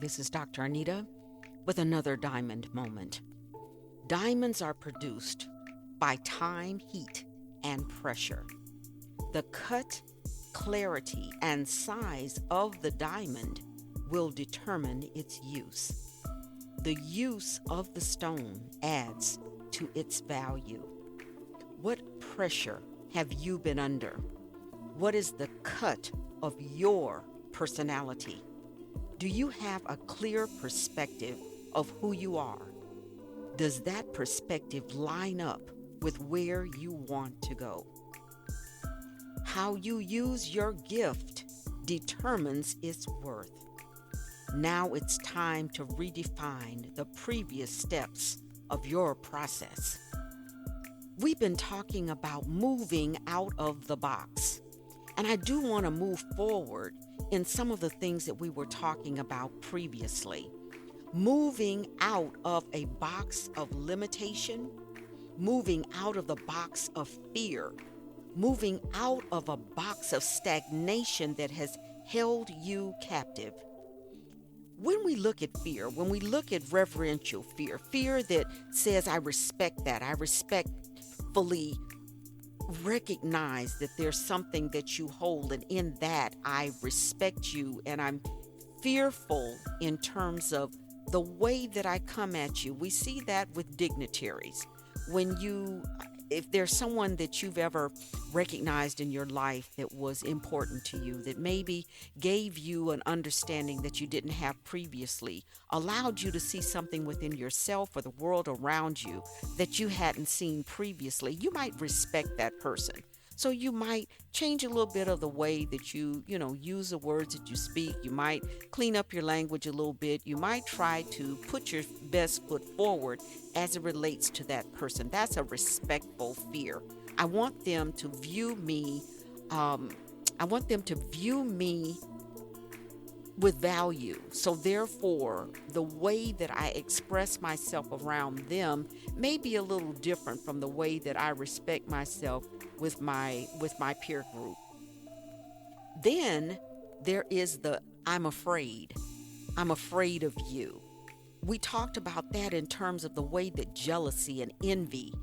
this is Dr. Anita with another diamond moment. Diamonds are produced by time, heat, and pressure. The cut, clarity, and size of the diamond will determine its use. The use of the stone adds to its value. What pressure have you been under? What is the cut of your personality? Do you have a clear perspective of who you are? Does that perspective line up with where you want to go? How you use your gift determines its worth. Now it's time to redefine the previous steps of your process. We've been talking about moving out of the box, and I do want to move forward in some of the things that we were talking about previously. Moving out of a box of limitation, moving out of the box of fear, moving out of a box of stagnation that has held you captive. When we look at fear, when we look at reverential fear, fear that says, I respect that, I respectfully recognize that there's something that you hold, and in that I respect you, and I'm fearful in terms of the way that I come at you. We see that with dignitaries. If there's someone that you've ever recognized in your life that was important to you, that maybe gave you an understanding that you didn't have previously, allowed you to see something within yourself or the world around you that you hadn't seen previously, you might respect that person. So you might change a little bit of the way that you use the words that you speak. You might clean up your language a little bit. You might try to put your best foot forward as it relates to that person. That's a respectful fear. I want them to view me. With value. So therefore, the way that I express myself around them may be a little different from the way that I respect myself with my peer group. Then there is the I'm afraid. I'm afraid of you. We talked about that in terms of the way that jealousy and envy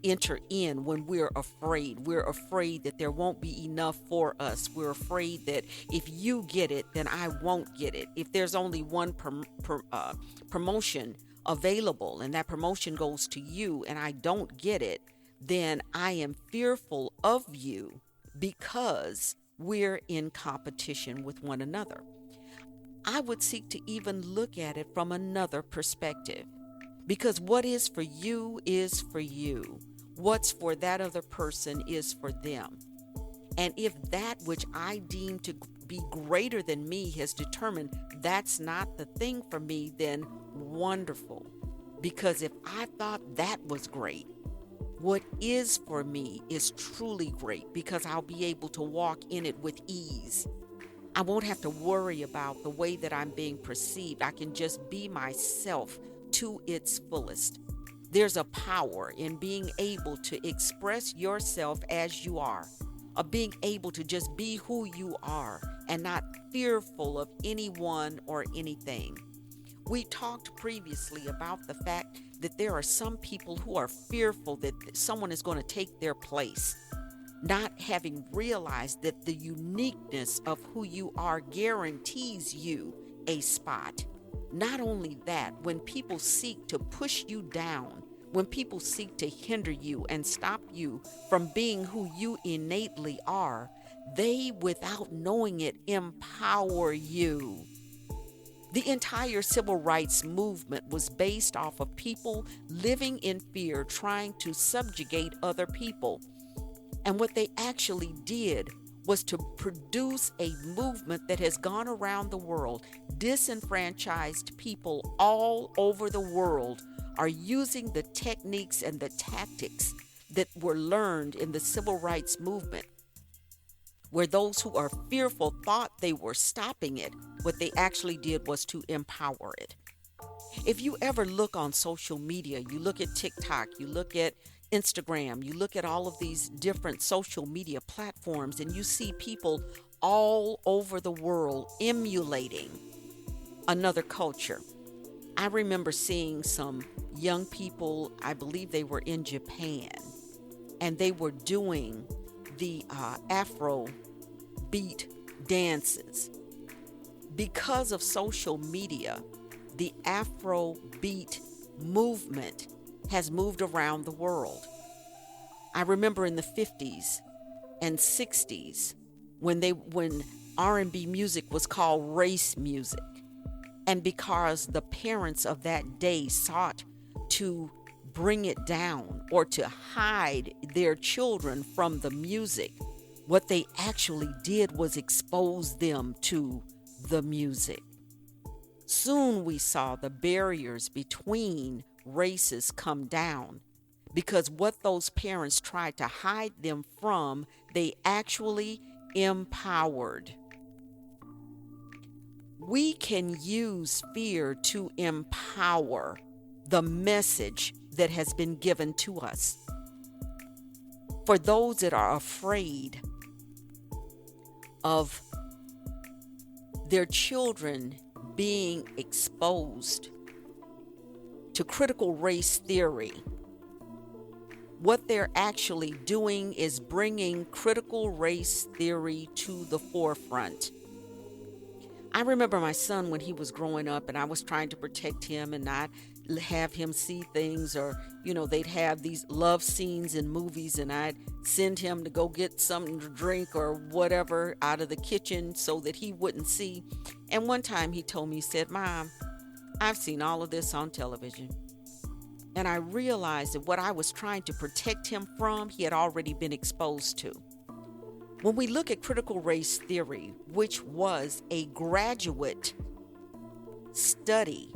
enter in when we're afraid. We're afraid that there won't be enough for us. We're afraid that if you get it, then I won't get it. If there's only one promotion available and that promotion goes to you and I don't get it, then I am fearful of you because we're in competition with one another. I would seek to even look at it from another perspective. Because what is for you is for you. What's for that other person is for them. And if that which I deem to be greater than me has determined that's not the thing for me, then wonderful. Because if I thought that was great, what is for me is truly great because I'll be able to walk in it with ease. I won't have to worry about the way that I'm being perceived. I can just be myself to its fullest. There's a power in being able to express yourself as you are, of being able to just be who you are and not fearful of anyone or anything. We talked previously about the fact that there are some people who are fearful that someone is going to take their place, not having realized that the uniqueness of who you are guarantees you a spot. Not only that, when people seek to push you down, when people seek to hinder you and stop you from being who you innately are, they, without knowing it, empower you. The entire civil rights movement was based off of people living in fear, trying to subjugate other people. And what they actually did was to produce a movement that has gone around the world. Disenfranchised people all over the world are using the techniques and the tactics that were learned in the civil rights movement, where those who are fearful thought they were stopping it. What they actually did was to empower it. If you ever look on social media, you look at TikTok, you look at Instagram, you look at all of these different social media platforms, and you see people all over the world emulating another culture. I remember seeing some young people, I believe they were in Japan, and they were doing the Afro beat dances. Because of social media, the Afro beat movement has moved around the world. I remember in the 50s and 60s when R&B music was called race music. And because the parents of that day sought to bring it down or to hide their children from the music, what they actually did was expose them to the music. Soon we saw the barriers between races come down because what those parents tried to hide them from, they actually empowered. We can use fear to empower the message that has been given to us. For those that are afraid of their children being exposed to critical race theory, what they're actually doing is bringing critical race theory to the forefront. I remember my son when he was growing up and I was trying to protect him and not have him see things, or, they'd have these love scenes in movies and I'd send him to go get something to drink or whatever out of the kitchen so that he wouldn't see. And one time he told me, he said, "Mom, I've seen all of this on television." And I realized that what I was trying to protect him from, he had already been exposed to. When we look at critical race theory, which was a graduate study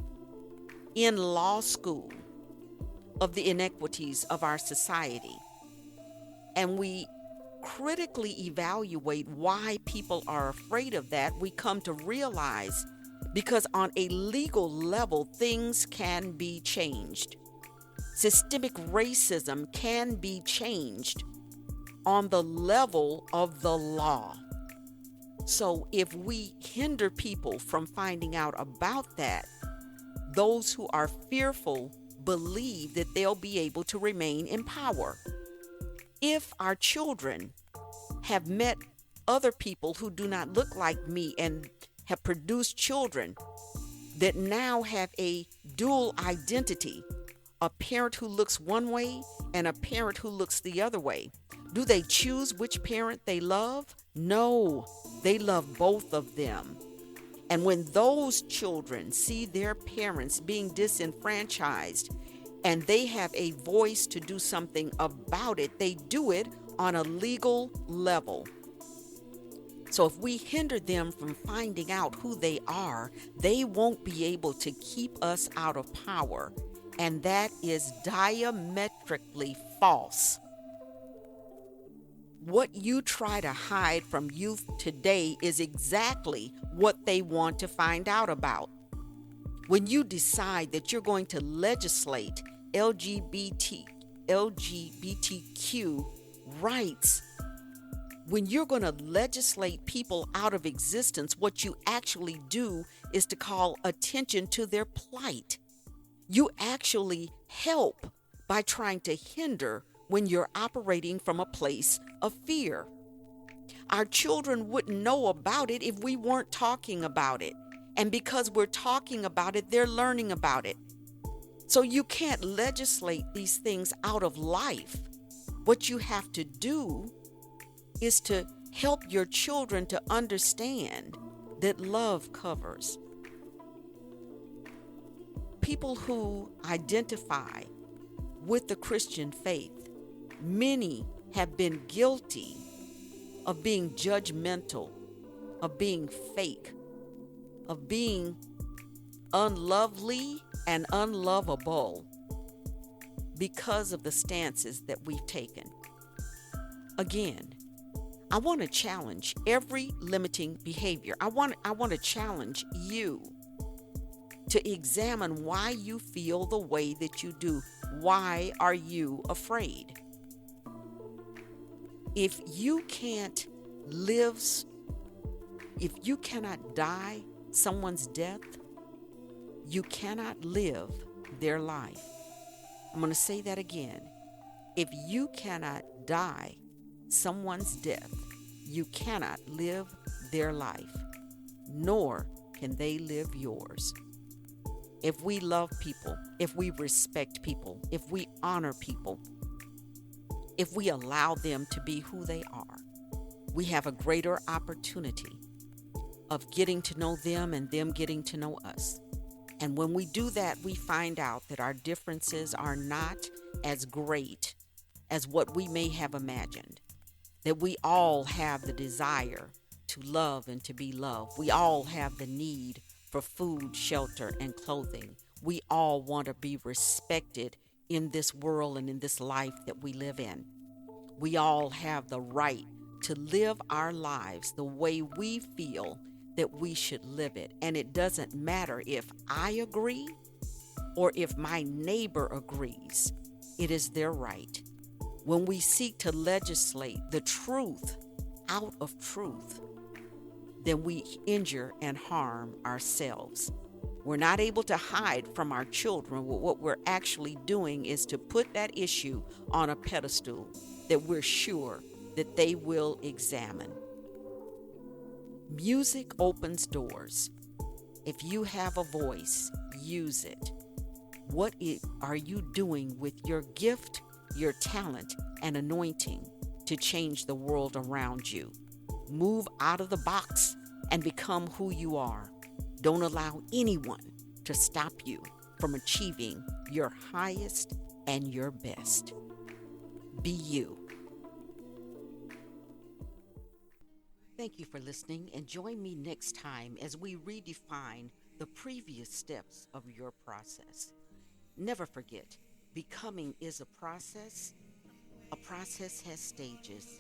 in law school of the inequities of our society, and we critically evaluate why people are afraid of that, we come to realize because on a legal level, things can be changed. Systemic racism can be changed on the level of the law. So if we hinder people from finding out about that, those who are fearful believe that they'll be able to remain in power. If our children have met other people who do not look like me and have produced children that now have a dual identity, a parent who looks one way and a parent who looks the other way, do they choose which parent they love? No, they love both of them. And when those children see their parents being disenfranchised and they have a voice to do something about it, they do it on a legal level. So if we hinder them from finding out who they are, they won't be able to keep us out of power. And that is diametrically false. What you try to hide from youth today is exactly what they want to find out about. When you decide that you're going to legislate LGBTQ rights, when you're going to legislate people out of existence, what you actually do is to call attention to their plight. You actually help by trying to hinder when you're operating from a place of fear. Our children wouldn't know about it if we weren't talking about it. And because we're talking about it, they're learning about it. So you can't legislate these things out of life. What you have to do is to help your children to understand that love covers. People who identify with the Christian faith, many have been guilty of being judgmental, of being fake, of being unlovely and unlovable because of the stances that we've taken. Again, I want to challenge every limiting behavior. I want to challenge you to examine why you feel the way that you do. Why are you afraid? If you can't live, if you cannot die someone's death, you cannot live their life. I'm going to say that again. If you cannot die someone's death, you cannot live their life, nor can they live yours. If we love people, if we respect people, if we honor people, if we allow them to be who they are, we have a greater opportunity of getting to know them and them getting to know us. And when we do that, we find out that our differences are not as great as what we may have imagined. That we all have the desire to love and to be loved. We all have the need for food, shelter, and clothing. We all want to be respected in this world and in this life that we live in. We all have the right to live our lives the way we feel that we should live it. And it doesn't matter if I agree or if my neighbor agrees. It is their right. When we seek to legislate the truth out of truth, then we injure and harm ourselves. We're not able to hide from our children. What we're actually doing is to put that issue on a pedestal that we're sure that they will examine. Music opens doors. If you have a voice, use it. What are you doing with your gift, your talent, and anointing to change the world around you? Move out of the box and become who you are. Don't allow anyone to stop you from achieving your highest and your best. Be you. Thank you for listening, and join me next time as we redefine the previous steps of your process. Never forget, becoming is a process. A process has stages.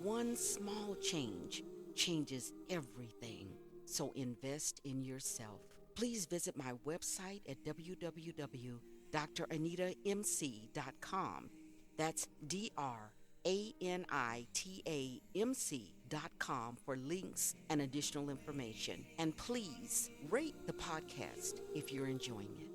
One small change changes everything. So invest in yourself. Please visit my website at www.DrAnitaMc.com. That's DrAnitaMc.com for links and additional information. And please rate the podcast if you're enjoying it.